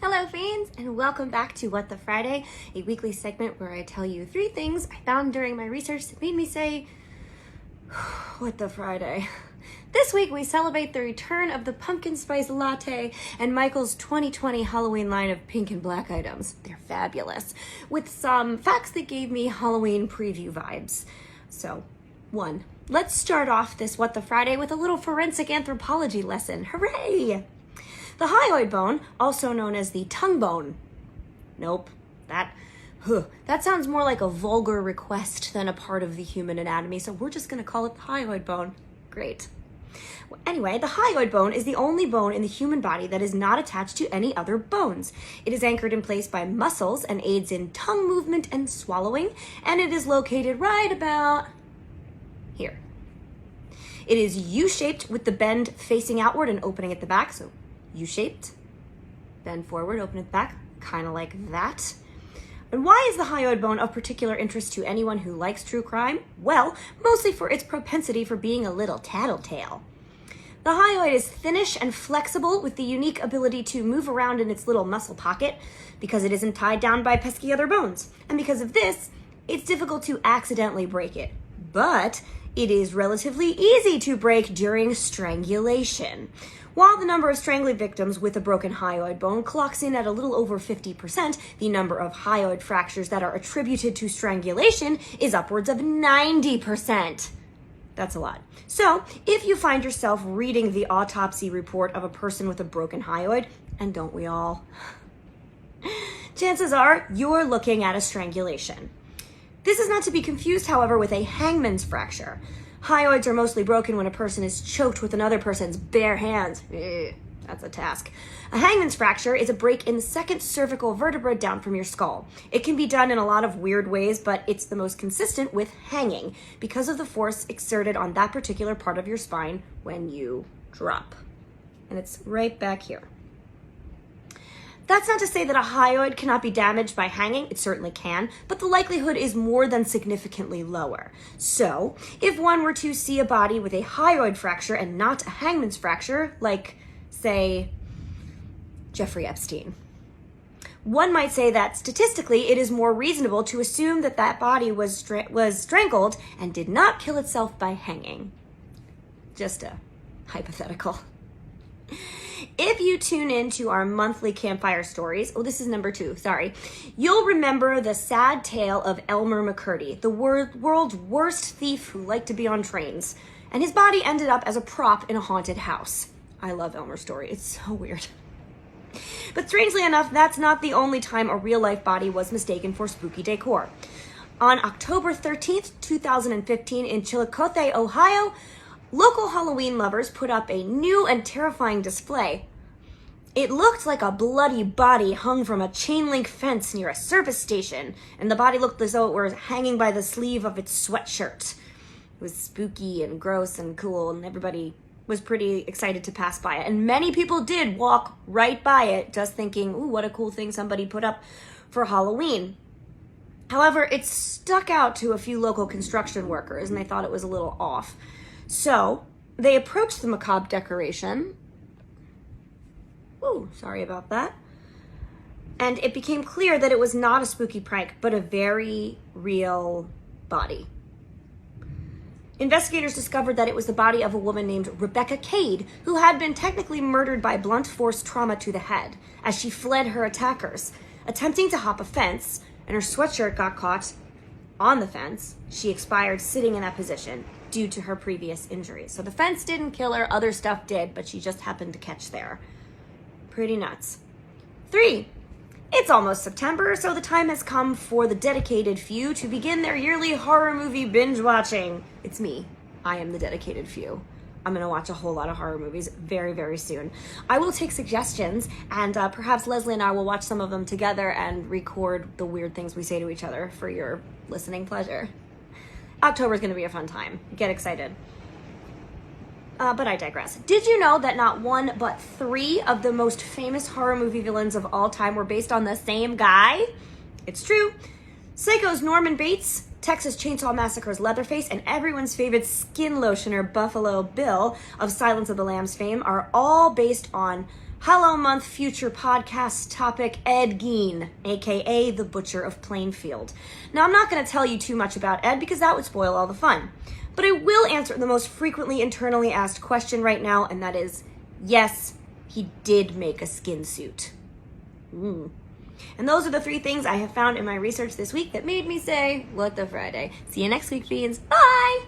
Hello fiends, and welcome back to What the Friday, a weekly segment where I tell you 3 things I found during my research that made me say, what the Friday. This week we celebrate the return of the pumpkin spice latte and Michael's 2020 Halloween line of pink and black items. They're fabulous, with some facts that gave me Halloween preview vibes. So, 1. Let's start off this What the Friday with a little forensic anthropology lesson. Hooray! The hyoid bone, also known as the tongue bone. Nope, that sounds more like a vulgar request than a part of the human anatomy, so we're just going to call it the hyoid bone. Great. Anyway, the hyoid bone is the only bone in the human body that is not attached to any other bones. It is anchored in place by muscles and aids in tongue movement and swallowing, and it is located right about here. It is U-shaped with the bend facing outward and opening at the back, so U-shaped, bend forward, open at the back, kind of like that. And why is the hyoid bone of particular interest to anyone who likes true crime? Well, mostly for its propensity for being a little tattletale. The hyoid is thinnish and flexible with the unique ability to move around in its little muscle pocket because it isn't tied down by pesky other bones. And because of this, it's difficult to accidentally break it. But it is relatively easy to break during strangulation. While the number of strangling victims with a broken hyoid bone clocks in at a little over 50%, the number of hyoid fractures that are attributed to strangulation is upwards of 90%. That's a lot. So, if you find yourself reading the autopsy report of a person with a broken hyoid, and don't we all, chances are you're looking at a strangulation. This is not to be confused, however, with a hangman's fracture. Hyoids are mostly broken when a person is choked with another person's bare hands. That's a task. A hangman's fracture is a break in the second cervical vertebra down from your skull. It can be done in a lot of weird ways, but it's the most consistent with hanging because of the force exerted on that particular part of your spine when you drop. And it's right back here. That's not to say that a hyoid cannot be damaged by hanging. It certainly can, but the likelihood is more than significantly lower. So, if one were to see a body with a hyoid fracture and not a hangman's fracture, like, say, Jeffrey Epstein, one might say that statistically it is more reasonable to assume that that body was strangled and did not kill itself by hanging. Just a hypothetical. If you tune in to our monthly campfire stories, this is number 2, sorry, you'll remember the sad tale of Elmer McCurdy, the world's worst thief who liked to be on trains, and his body ended up as a prop in a haunted house. I love Elmer's story, it's so weird. But strangely enough, that's not the only time a real-life body was mistaken for spooky decor. On October 13th, 2015 in Chillicothe, Ohio, local Halloween lovers put up a new and terrifying display. It looked like a bloody body hung from a chain link fence near a service station, and the body looked as though it were hanging by the sleeve of its sweatshirt. It was spooky and gross and cool, and everybody was pretty excited to pass by it. And many people did walk right by it, just thinking, ooh, what a cool thing somebody put up for Halloween. However, it stuck out to a few local construction workers, and they thought it was a little off. So, they approached the macabre decoration. Ooh, sorry about that. And it became clear that it was not a spooky prank, but a very real body. Investigators discovered that it was the body of a woman named Rebecca Cade, who had been technically murdered by blunt force trauma to the head as she fled her attackers. Attempting to hop a fence, and her sweatshirt got caught on the fence, she expired sitting in that position due to her previous injuries. So the fence didn't kill her, other stuff did, but she just happened to catch there. Pretty nuts. 3. It's almost September, so the time has come for the dedicated few to begin their yearly horror movie binge watching. It's me. I am the dedicated few. I'm going to watch a whole lot of horror movies very, very soon. I will take suggestions, and perhaps Leslie and I will watch some of them together and record the weird things we say to each other for your listening pleasure. October is going to be a fun time. Get excited. But I digress. Did you know that not 1 but 3 of the most famous horror movie villains of all time were based on the same guy? It's true. Psycho's Norman Bates, Texas Chainsaw Massacre's Leatherface, and everyone's favorite skin lotioner Buffalo Bill of Silence of the Lambs fame are all based on Hello Month future podcast topic, Ed Gein, aka the Butcher of Plainfield. Now, I'm not going to tell you too much about Ed because that would spoil all the fun. But I will answer the most frequently internally asked question right now, and that is, yes, he did make a skin suit. And those are the 3 things I have found in my research this week that made me say, what the Friday. See you next week, Beans. Bye!